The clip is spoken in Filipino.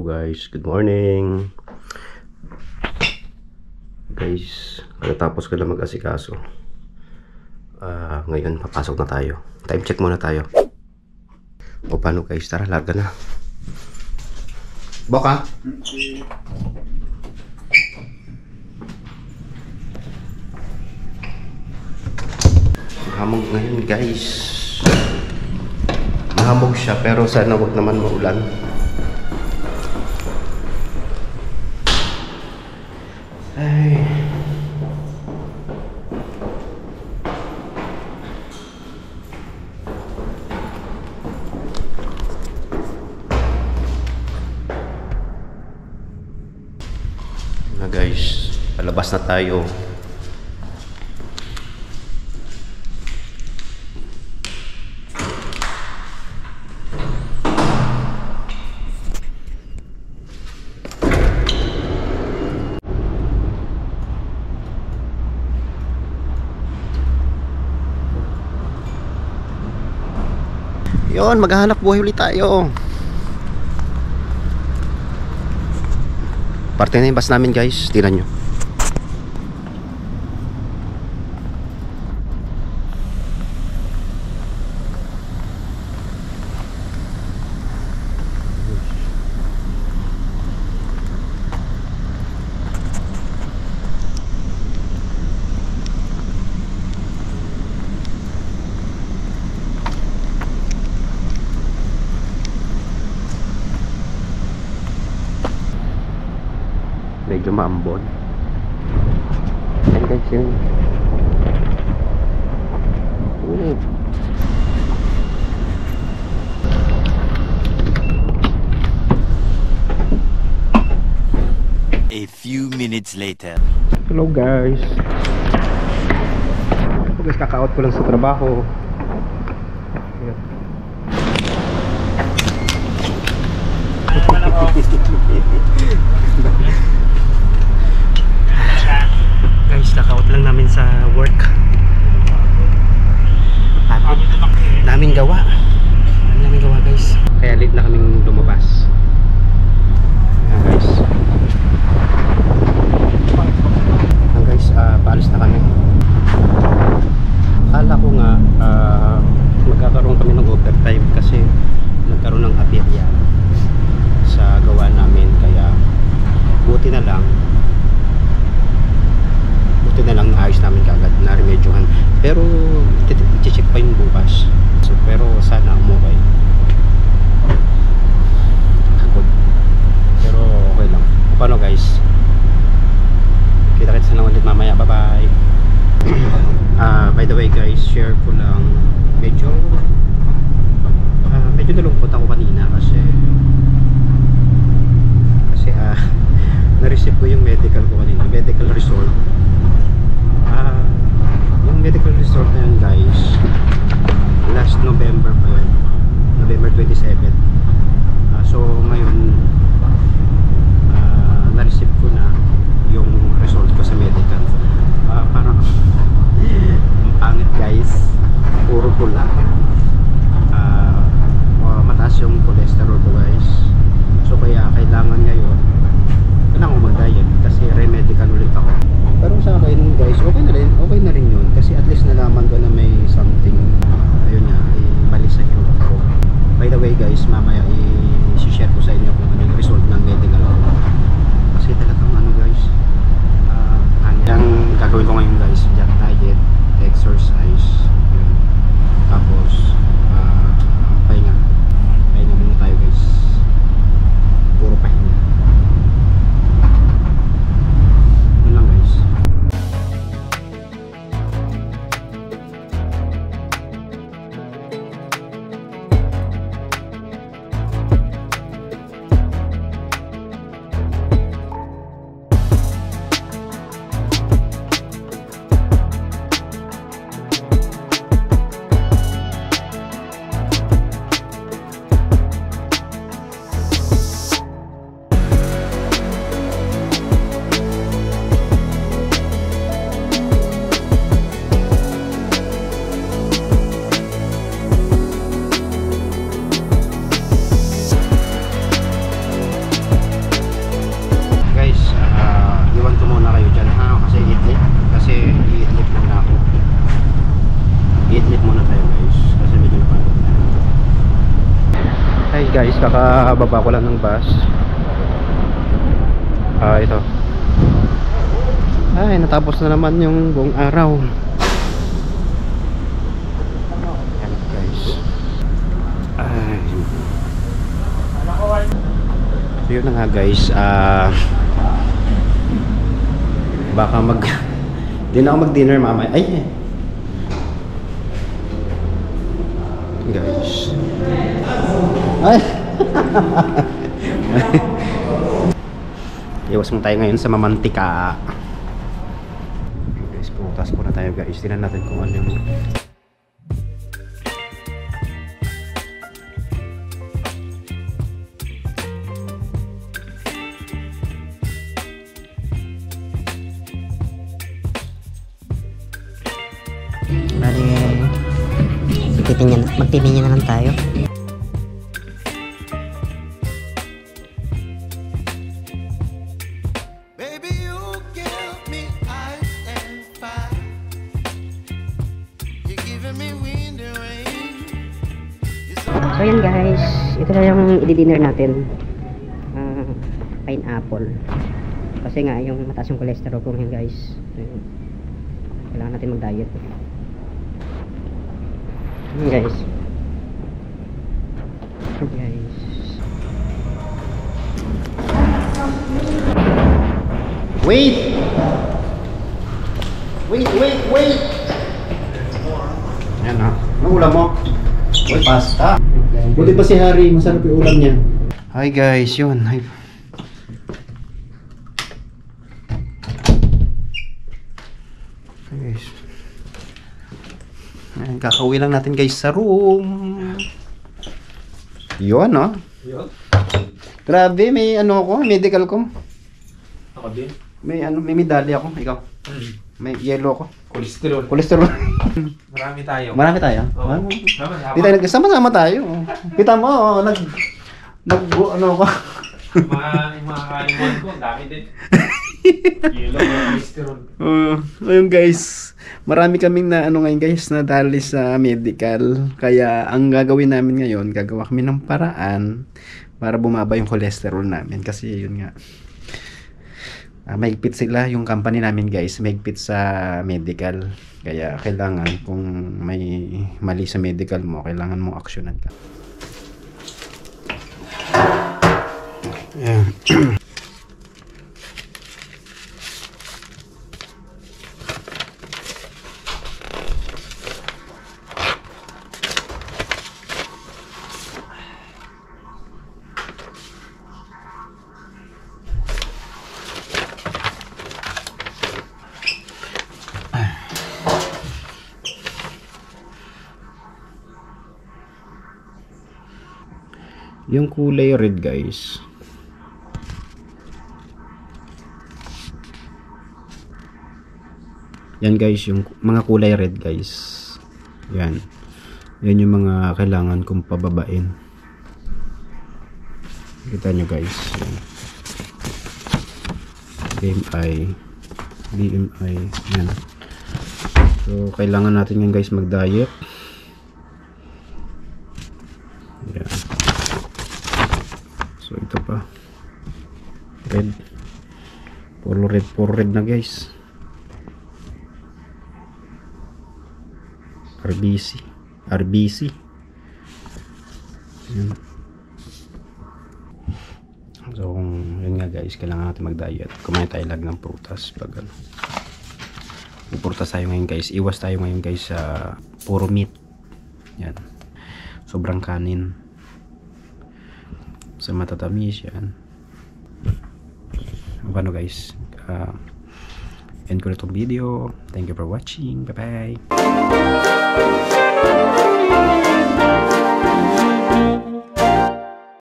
guys, good morning. Guys, katapos ko lang mag-asikaso. Ngayon papasok na tayo. Time check muna tayo. O paano guys, tara, laga na. Boka? Mahamog ngayon guys. Mahamog siya pero sana wag naman maulan. Ay. Na guys, palabas na tayo. Yon, maghahanap buhay ulit tayo. Parte na yung bus namin guys, tingnan nyo. Medyo maambon. Ayan guys, yun. A few minutes later. Hello guys. Guys, kaka-out ko lang sa trabaho. Guys, kaka-out lang namin sa work. Pagod. Daming gawa guys. Kaya late na kaming lumabas. Ayan guys. Ayan guys, paalis na kami. Akala ko nga magkakaroon kami ng overtime kasi nagkaroon ng aberya sa gawa namin, kaya buti na lang naayos namin kagad, na-remedyohan. Pero i-check pa yung bukas. So, pero sana umukay. Pagod. Pero okay lang. Paano guys? Kita-kita na lang ulit mamaya. Bye-bye. By the way guys, share ko lang. Medyo nalungkot ako kanina kasi na-receive ko yung medical ko kanina, medical result. Yung medical result na yun guys, last November pa yun, November 27. So ngayon na-receive ko na yung result ko sa medical. Parang ang pangit guys, puro pula, mataas yung cholesterol kakababa ko lang ng bus. Ito. Ay, natapos na naman yung buong araw. Ayan guys. Ay. So yun na nga guys. Baka di na ako mag-dinner mamaya. Ay. Guys. Ay. Iwas mo tayo ngayon sa mamantika. Guys, putas po na tayo guys. Tingnan natin kung ano yung magtitingin na lang tayo. So yan guys, ito na yung i-dinner natin. Pineapple. Kasi nga yung mataas yung cholesterol ko ngayon guys. Kailangan natin mag-diet. Guys. Wait! Yan ha. Anong ulam mo? Uy, pasta. Buti pa si Harry, masarap yung ulam niya. Hi guys, yun. Hi. Guys. Ayan, kakauwi lang natin guys sa room. Yun no? Yun? Grabe, may ano ako, medical ko. Ako din. May medalya ako, ikaw. May yellow ako. Kolesterol. Marami tayo. Marami tayo. Oo. Ano? Sama-sama. Di tayo sama-sama tayo. Kita mo, ano ko. Mga kalimuan ko, dami din. Yellow, kolesterol. Ayun guys, marami kaming na ano ngayon guys, nadali sa medical. Kaya ang gagawin namin ngayon, gagawa kami ng paraan para bumaba yung cholesterol namin. Kasi yun nga, mahigpit sila yung company namin guys, mahigpit sa medical. Kaya kailangan kung may mali sa medical mo, kailangan mong aksyonan ka. Yeah. Yung kulay red guys, yan guys, yung mga kulay red guys, yan yung mga kailangan kong pababain. Kita nyo guys, yan. BMI yan. So kailangan natin yan guys mag diet. Yan. So ito pa red, puro red na guys. RBC yan. So yun nga guys, kailangan natin mag diet. Kumain tayo lag ng prutas pag ano, may prutas tayo ngayon guys. Iwas tayo ngayon guys sa puro meat yan, sobrang kanin, sa matatamis yan. Ano guys, end ko na itong video. Thank you for watching. Bye bye.